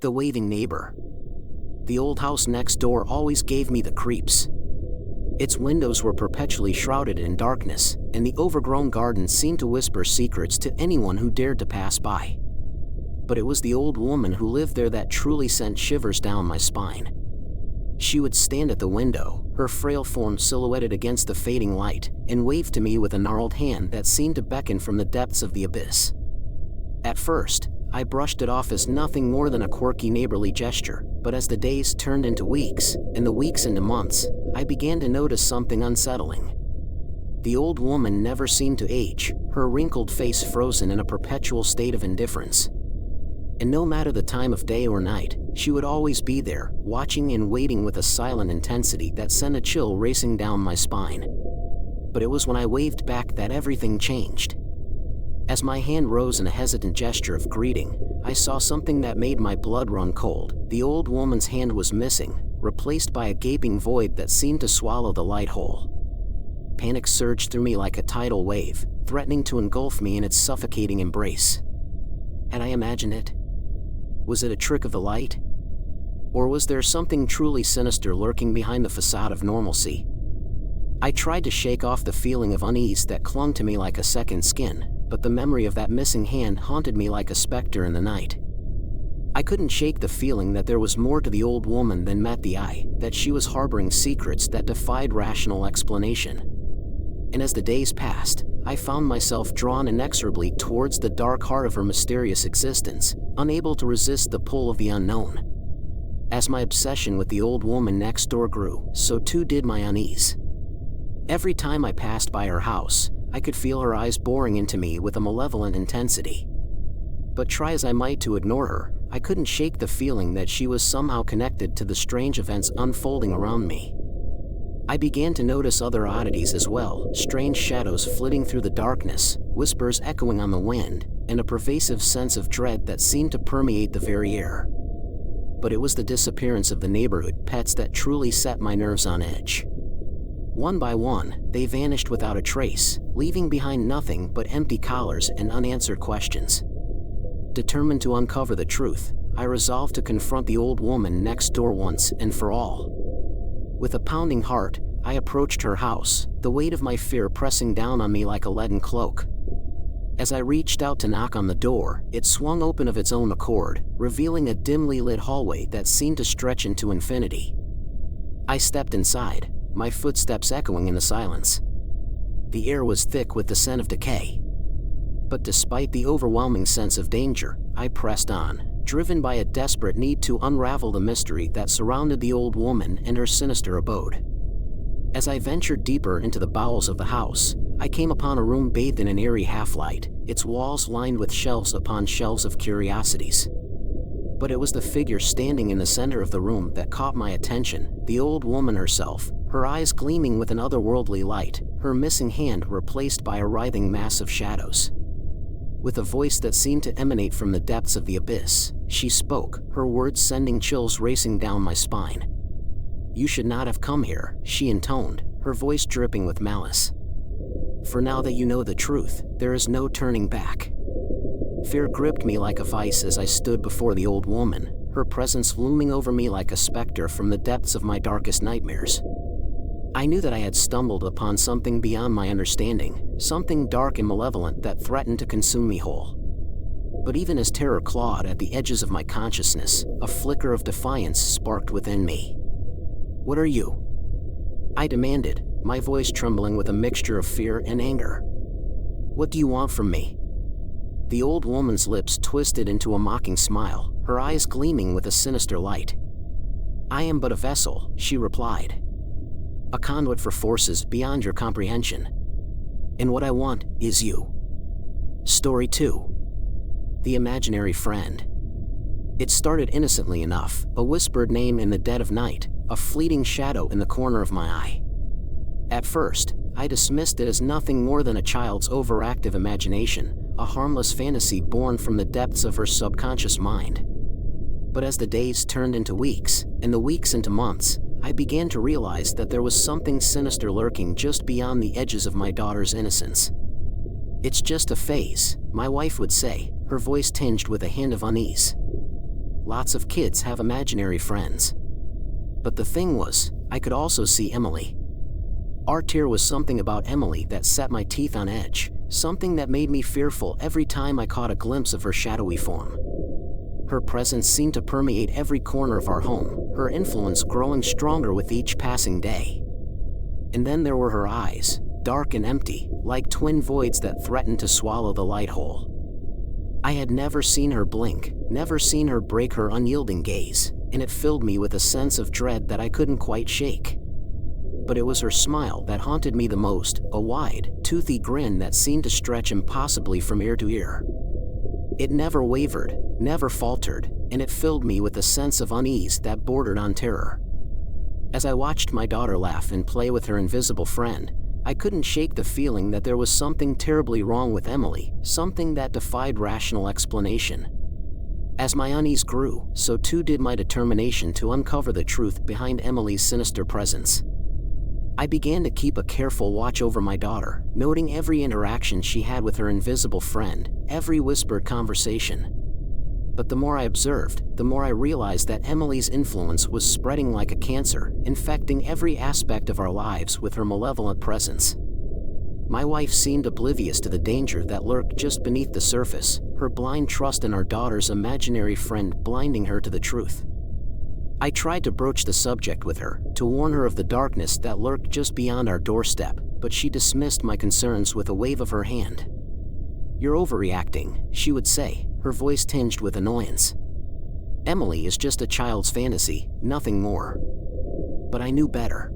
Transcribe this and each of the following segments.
The waving neighbor. The old house next door always gave me the creeps. Its windows were perpetually shrouded in darkness, and the overgrown garden seemed to whisper secrets to anyone who dared to pass by. But it was the old woman who lived there that truly sent shivers down my spine. She would stand at the window, her frail form silhouetted against the fading light, and wave to me with a gnarled hand that seemed to beckon from the depths of the abyss. At first, I brushed it off as nothing more than a quirky neighborly gesture, but as the days turned into weeks, and the weeks into months, I began to notice something unsettling. The old woman never seemed to age, her wrinkled face frozen in a perpetual state of indifference. And no matter the time of day or night, she would always be there, watching and waiting with a silent intensity that sent a chill racing down my spine. But it was when I waved back that everything changed. As my hand rose in a hesitant gesture of greeting, I saw something that made my blood run cold. The old woman's hand was missing, replaced by a gaping void that seemed to swallow the light whole. Panic surged through me like a tidal wave, threatening to engulf me in its suffocating embrace. Had I imagined it? Was it a trick of the light? Or was there something truly sinister lurking behind the facade of normalcy? I tried to shake off the feeling of unease that clung to me like a second skin, but the memory of that missing hand haunted me like a specter in the night. I couldn't shake the feeling that there was more to the old woman than met the eye, that she was harboring secrets that defied rational explanation. And as the days passed, I found myself drawn inexorably towards the dark heart of her mysterious existence, unable to resist the pull of the unknown. As my obsession with the old woman next door grew, so too did my unease. Every time I passed by her house, I could feel her eyes boring into me with a malevolent intensity. But try as I might to ignore her, I couldn't shake the feeling that she was somehow connected to the strange events unfolding around me. I began to notice other oddities as well, strange shadows flitting through the darkness, whispers echoing on the wind, and a pervasive sense of dread that seemed to permeate the very air. But it was the disappearance of the neighborhood pets that truly set my nerves on edge. One by one, they vanished without a trace, leaving behind nothing but empty collars and unanswered questions. Determined to uncover the truth, I resolved to confront the old woman next door once and for all. With a pounding heart, I approached her house, the weight of my fear pressing down on me like a leaden cloak. As I reached out to knock on the door, it swung open of its own accord, revealing a dimly lit hallway that seemed to stretch into infinity. I stepped inside, my footsteps echoing in the silence. The air was thick with the scent of decay. But despite the overwhelming sense of danger, I pressed on, driven by a desperate need to unravel the mystery that surrounded the old woman and her sinister abode. As I ventured deeper into the bowels of the house, I came upon a room bathed in an eerie half-light, its walls lined with shelves upon shelves of curiosities. But it was the figure standing in the center of the room that caught my attention, the old woman herself, her eyes gleaming with an otherworldly light, her missing hand replaced by a writhing mass of shadows. With a voice that seemed to emanate from the depths of the abyss, she spoke, her words sending chills racing down my spine. "You should not have come here," she intoned, her voice dripping with malice. "For now that you know the truth, there is no turning back." Fear gripped me like a vice as I stood before the old woman, her presence looming over me like a specter from the depths of my darkest nightmares. I knew that I had stumbled upon something beyond my understanding, something dark and malevolent that threatened to consume me whole. But even as terror clawed at the edges of my consciousness, a flicker of defiance sparked within me. "What are you?" I demanded, my voice trembling with a mixture of fear and anger. "What do you want from me?" The old woman's lips twisted into a mocking smile, her eyes gleaming with a sinister light. "I am but a vessel," she replied. "A conduit for forces beyond your comprehension. And what I want is you." Story 2. The Imaginary Friend. It started innocently enough, a whispered name in the dead of night, a fleeting shadow in the corner of my eye. At first, I dismissed it as nothing more than a child's overactive imagination, a harmless fantasy born from the depths of her subconscious mind. But as the days turned into weeks, and the weeks into months, I began to realize that there was something sinister lurking just beyond the edges of my daughter's innocence. "It's just a phase," my wife would say, her voice tinged with a hint of unease. lots of kids have imaginary friends. But the thing was, I could also see Emily. There was something about Emily that set my teeth on edge, something that made me fearful every time I caught a glimpse of her shadowy form. Her presence seemed to permeate every corner of our home, her influence growing stronger with each passing day. And then there were her eyes, dark and empty, like twin voids that threatened to swallow the light whole. I had never seen her blink, never seen her break her unyielding gaze, and it filled me with a sense of dread that I couldn't quite shake. But it was her smile that haunted me the most, a wide, toothy grin that seemed to stretch impossibly from ear to ear. It never wavered, never faltered, and it filled me with a sense of unease that bordered on terror. As I watched my daughter laugh and play with her invisible friend, I couldn't shake the feeling that there was something terribly wrong with Emily, something that defied rational explanation. As my unease grew, so too did my determination to uncover the truth behind Emily's sinister presence. I began to keep a careful watch over my daughter, noting every interaction she had with her invisible friend, every whispered conversation. But the more I observed, the more I realized that Emily's influence was spreading like a cancer, infecting every aspect of our lives with her malevolent presence. My wife seemed oblivious to the danger that lurked just beneath the surface, her blind trust in our daughter's imaginary friend blinding her to the truth. I tried to broach the subject with her, to warn her of the darkness that lurked just beyond our doorstep, but she dismissed my concerns with a wave of her hand. "You're overreacting," she would say, her voice tinged with annoyance. "Emily is just a child's fantasy, nothing more." But I knew better.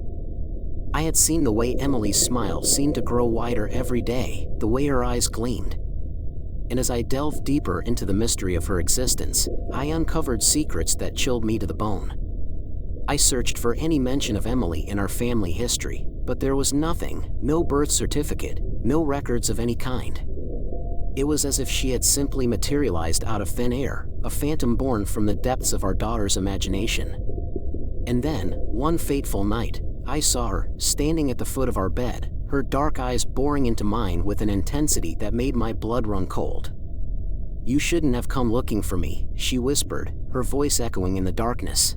I had seen the way Emily's smile seemed to grow wider every day, the way her eyes gleamed. And as I delved deeper into the mystery of her existence, I uncovered secrets that chilled me to the bone. I searched for any mention of Emily in our family history, but there was nothing, no birth certificate, no records of any kind. It was as if she had simply materialized out of thin air, a phantom born from the depths of our daughter's imagination. And then, one fateful night, I saw her, standing at the foot of our bed, her dark eyes boring into mine with an intensity that made my blood run cold. "You shouldn't have come looking for me," she whispered, her voice echoing in the darkness.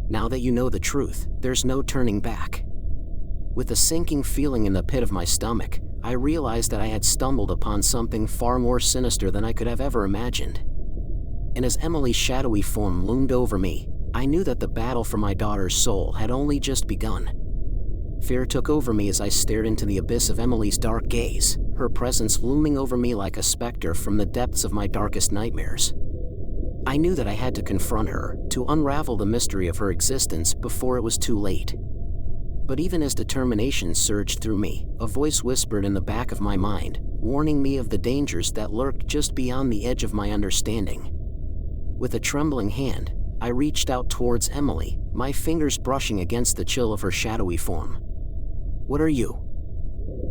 "Now that you know the truth, there's no turning back." With a sinking feeling in the pit of my stomach, I realized that I had stumbled upon something far more sinister than I could have ever imagined. And as Emily's shadowy form loomed over me, I knew that the battle for my daughter's soul had only just begun. Fear took over me as I stared into the abyss of Emily's dark gaze, her presence looming over me like a specter from the depths of my darkest nightmares. I knew that I had to confront her, to unravel the mystery of her existence before it was too late. But even as determination surged through me, a voice whispered in the back of my mind, warning me of the dangers that lurked just beyond the edge of my understanding. With a trembling hand, I reached out towards Emily, my fingers brushing against the chill of her shadowy form. "What are you?"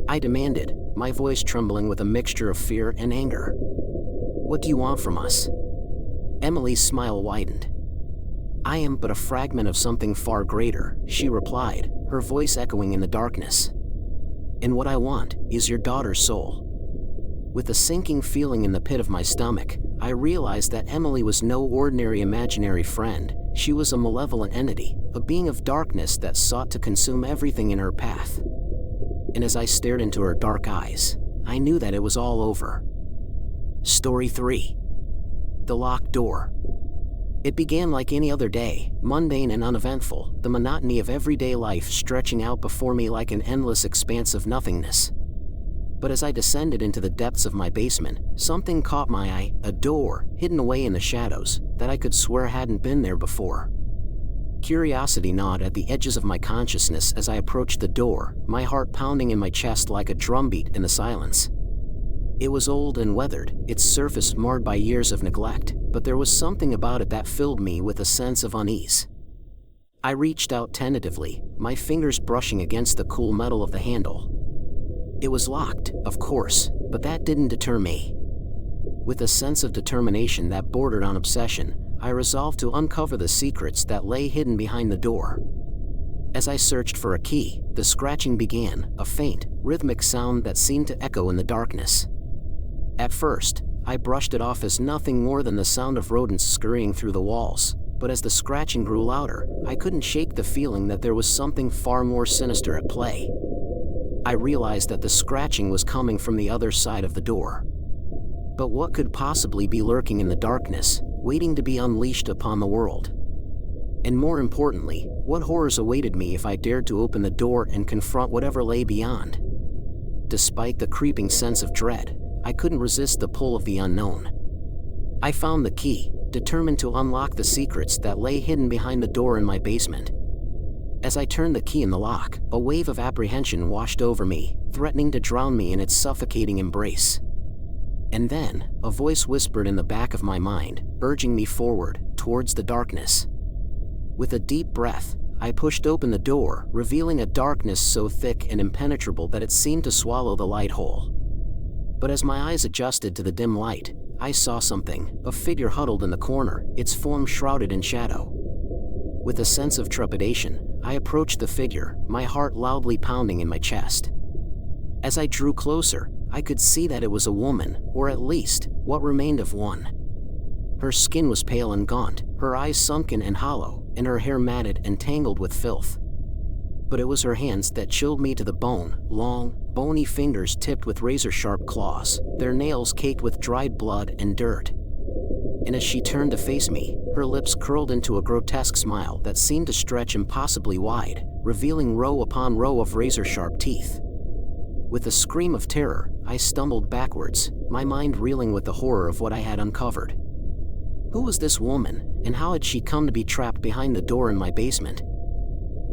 I demanded, my voice trembling with a mixture of fear and anger. "What do you want from us?" Emily's smile widened. "I am but a fragment of something far greater," she replied, her voice echoing in the darkness. "And what I want is your daughter's soul." With a sinking feeling in the pit of my stomach, I realized that Emily was no ordinary imaginary friend. She was a malevolent entity, a being of darkness that sought to consume everything in her path. And as I stared into her dark eyes, I knew that it was all over. Story 3. The Locked Door. It began like any other day, mundane and uneventful, the monotony of everyday life stretching out before me like an endless expanse of nothingness. But as I descended into the depths of my basement, something caught my eye, a door, hidden away in the shadows, that I could swear hadn't been there before. Curiosity gnawed at the edges of my consciousness as I approached the door, my heart pounding in my chest like a drumbeat in the silence. It was old and weathered, its surface marred by years of neglect, but there was something about it that filled me with a sense of unease. I reached out tentatively, my fingers brushing against the cool metal of the handle. It was locked, of course, but that didn't deter me. With a sense of determination that bordered on obsession, I resolved to uncover the secrets that lay hidden behind the door. As I searched for a key, the scratching began, a faint, rhythmic sound that seemed to echo in the darkness. At first, I brushed it off as nothing more than the sound of rodents scurrying through the walls, but as the scratching grew louder, I couldn't shake the feeling that there was something far more sinister at play. I realized that the scratching was coming from the other side of the door. But what could possibly be lurking in the darkness, waiting to be unleashed upon the world? And more importantly, what horrors awaited me if I dared to open the door and confront whatever lay beyond? Despite the creeping sense of dread, I couldn't resist the pull of the unknown. I found the key, determined to unlock the secrets that lay hidden behind the door in my basement. As I turned the key in the lock, a wave of apprehension washed over me, threatening to drown me in its suffocating embrace. And then, a voice whispered in the back of my mind, urging me forward, towards the darkness. With a deep breath, I pushed open the door, revealing a darkness so thick and impenetrable that it seemed to swallow the light whole. But as my eyes adjusted to the dim light, I saw something, a figure huddled in the corner, its form shrouded in shadow. With a sense of trepidation, I approached the figure, my heart loudly pounding in my chest. As I drew closer, I could see that it was a woman, or at least, what remained of one. Her skin was pale and gaunt, her eyes sunken and hollow, and her hair matted and tangled with filth. But it was her hands that chilled me to the bone, long, bony fingers tipped with razor-sharp claws, their nails caked with dried blood and dirt. And as she turned to face me, her lips curled into a grotesque smile that seemed to stretch impossibly wide, revealing row upon row of razor-sharp teeth. With a scream of terror, I stumbled backwards, my mind reeling with the horror of what I had uncovered. Who was this woman, and how had she come to be trapped behind the door in my basement?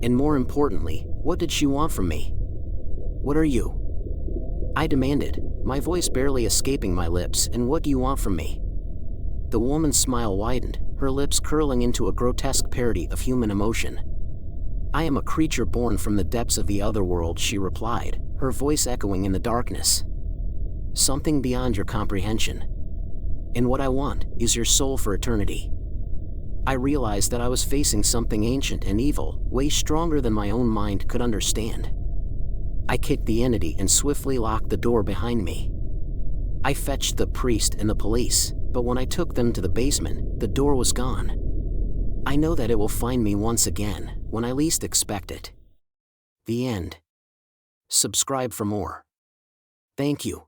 And more importantly, what did she want from me? "What are you?" I demanded, my voice barely escaping my lips. "And what do you want from me?" The woman's smile widened, her lips curling into a grotesque parody of human emotion. "I am a creature born from the depths of the otherworld," she replied, her voice echoing in the darkness. "Something beyond your comprehension. And what I want is your soul for eternity." I realized that I was facing something ancient and evil, way stronger than my own mind could understand. I kicked the entity and swiftly locked the door behind me. I fetched the priest and the police, but when I took them to the basement, the door was gone. I know that it will find me once again, when I least expect it. The end. Subscribe for more. Thank you.